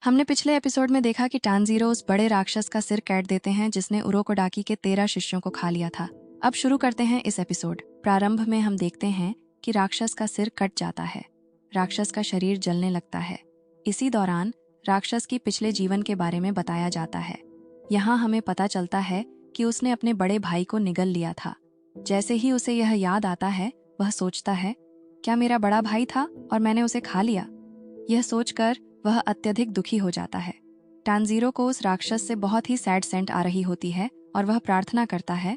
हमने पिछले एपिसोड में देखा कि टानजीरो उस बड़े राक्षस का सिर काट देते हैं जिसने उरोकोडाकी के 13 शिष्यों को खा लिया था। अब शुरू करते हैं इस एपिसोड। प्रारंभ में हम देखते हैं कि राक्षस का सिर कट जाता है। राक्षस का शरीर जलने लगता है। इसी दौरान राक्षस की पिछले जीवन के बारे में बताया जाता है। यहाँ हमें पता चलता है कि उसने अपने बड़े भाई को निगल लिया था। जैसे ही उसे यह याद आता है, वह सोचता है, क्या मेरा बड़ा भाई था और मैंने उसे खा लिया? यह सोचकर वह अत्यधिक दुखी हो जाता है। टानजीरो को उस राक्षस से बहुत ही सैड सेंट आ रही होती है और वह प्रार्थना करता है,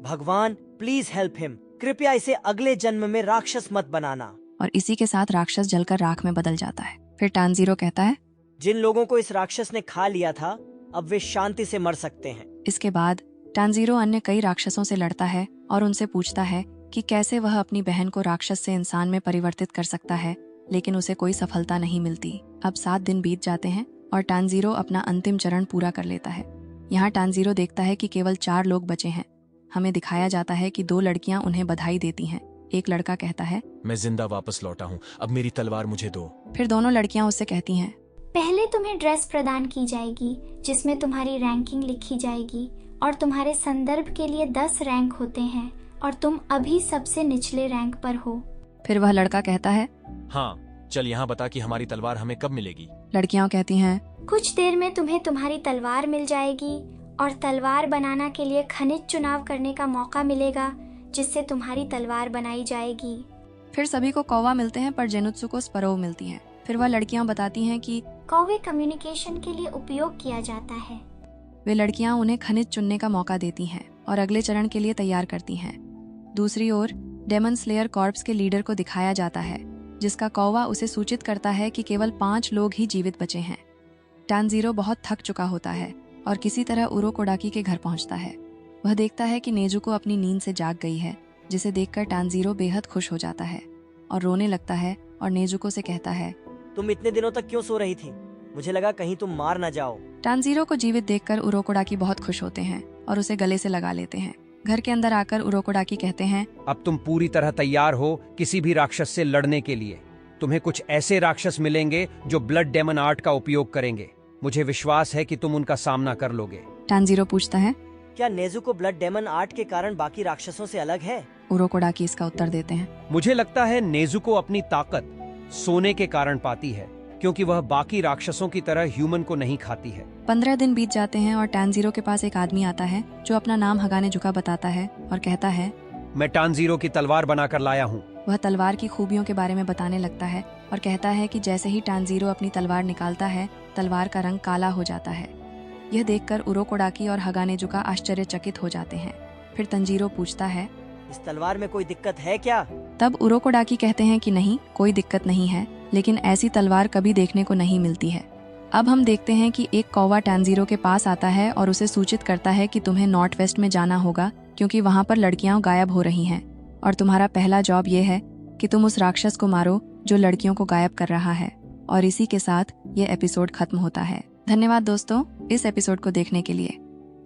भगवान प्लीज हेल्प हिम, कृपया इसे अगले जन्म में राक्षस मत बनाना। और इसी के साथ राक्षस जलकर राख में बदल जाता है। फिर टानजीरो कहता है, जिन लोगों को इस राक्षस ने खा लिया था अब वे शांति से मर सकते हैं। इसके बाद टानजीरो अन्य कई राक्षसों से लड़ता है और उनसे पूछता है कि कैसे वह अपनी बहन को राक्षस से इंसान में परिवर्तित कर सकता है, लेकिन उसे कोई सफलता नहीं मिलती। अब 7 दिन बीत जाते हैं और टानजीरो अपना अंतिम चरण पूरा कर लेता है। यहाँ टानजीरो देखता है कि केवल 4 लोग बचे हैं। हमें दिखाया जाता है कि 2 लड़कियां उन्हें बधाई देती हैं। एक लड़का कहता है, मैं जिंदा वापस लौटा हूँ, अब मेरी तलवार मुझे दो। फिर दोनों लड़कियां उससे कहती हैं, पहले तुम्हें ड्रेस प्रदान की जाएगी जिसमें तुम्हारी रैंकिंग लिखी जाएगी और तुम्हारे संदर्भ के लिए 10 रैंक होते हैं और तुम अभी सबसे निचले रैंक पर हो। फिर वह लड़का कहता है, हाँ, चल यहाँ बता कि हमारी तलवार हमें कब मिलेगी। लड़कियां कहती हैं, कुछ देर में तुम्हें तुम्हारी तलवार मिल जाएगी और तलवार बनाना के लिए खनिज चुनाव करने का मौका मिलेगा जिससे तुम्हारी तलवार बनाई जाएगी। फिर सभी को कौवा मिलते हैं पर जेनुत्सु को स्परोव मिलती है। फिर वह लड़कियां बताती हैं कि कौवे कम्युनिकेशन के लिए उपयोग किया जाता है। वे लड़कियां उन्हें खनिज चुनने का मौका देती हैं और अगले चरण के लिए तैयार करती हैं। दूसरी ओर डेमन स्लेयर कॉर्प्स के लीडर को दिखाया जाता है, जिसका कौवा उसे सूचित करता है कि केवल 5 लोग ही जीवित बचे हैं। टानजीरो बहुत थक चुका होता है और किसी तरह उरोकोडाकी के घर पहुंचता है। वह देखता है कि नेजुको अपनी नींद से जाग गई है, जिसे देखकर टानजीरो बेहद खुश हो जाता है और रोने लगता है और नेजुको से कहता है, तुम इतने दिनों तक क्यों सो रही थी? मुझे लगा कहीं तुम मार न जाओ। टानजीरो को जीवित देखकर उरोकोडाकी बहुत खुश होते हैं और उसे गले से लगा लेते हैं। घर के अंदर आकर उरोकोडाकी कहते हैं, अब तुम पूरी तरह तैयार हो किसी भी राक्षस से लड़ने के लिए। तुम्हें कुछ ऐसे राक्षस मिलेंगे जो ब्लड डेमन आर्ट का उपयोग करेंगे। मुझे विश्वास है कि तुम उनका सामना कर लोगे। टानजीरो पूछता है, क्या नेजुको ब्लड डेमन आर्ट के कारण बाकी राक्षसों से अलग है? उरोकोडाकी इसका उत्तर देते हैं, मुझे लगता है नेजुको अपनी ताकत सोने के कारण पाती है, क्योंकि वह बाकी राक्षसों की तरह ह्यूमन को नहीं खाती है। 15 दिन बीत जाते हैं और टानजीरो के पास एक आदमी आता है जो अपना नाम हगाने जुका बताता है और कहता है, मैं टानजीरो की तलवार बनाकर लाया हूँ। वह तलवार की खूबियों के बारे में बताने लगता है और कहता है कि जैसे ही टानजीरो अपनी तलवार निकालता है, तलवार का रंग काला हो जाता है। यह देखकर उरोकोडाकी और हगाने जुका आश्चर्यचकित हो जाते हैं। फिर तंजीरो पूछता है, इस तलवार में कोई दिक्कत है क्या? तब उरोकोडाकी कहते हैं कि नहीं, कोई दिक्कत नहीं है, लेकिन ऐसी तलवार कभी देखने को नहीं मिलती है। अब हम देखते हैं कि एक कौवा टानजीरो के पास आता है और उसे सूचित करता है कि तुम्हें नॉर्थ वेस्ट में जाना होगा क्योंकि वहाँ पर लड़कियां गायब हो रही हैं और तुम्हारा पहला जॉब ये है कि तुम उस राक्षस को मारो जो लड़कियों को गायब कर रहा है। और इसी के साथ ये एपिसोड खत्म होता है। धन्यवाद दोस्तों इस एपिसोड को देखने के लिए।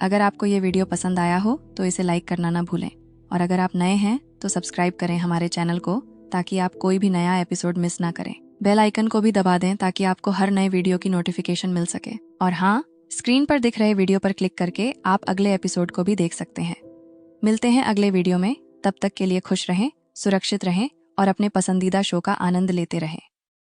अगर आपको ये वीडियो पसंद आया हो तो इसे लाइक करना ना भूलें और अगर आप नए हैं तो सब्सक्राइब करें हमारे चैनल को ताकि आप कोई भी नया एपिसोड मिस ना करें। बेल आइकन को भी दबा दें ताकि आपको हर नए वीडियो की नोटिफिकेशन मिल सके। और हाँ, स्क्रीन पर दिख रहे वीडियो पर क्लिक करके आप अगले एपिसोड को भी देख सकते हैं। मिलते हैं अगले वीडियो में, तब तक के लिए खुश रहें, सुरक्षित रहें और अपने पसंदीदा शो का आनंद लेते रहें।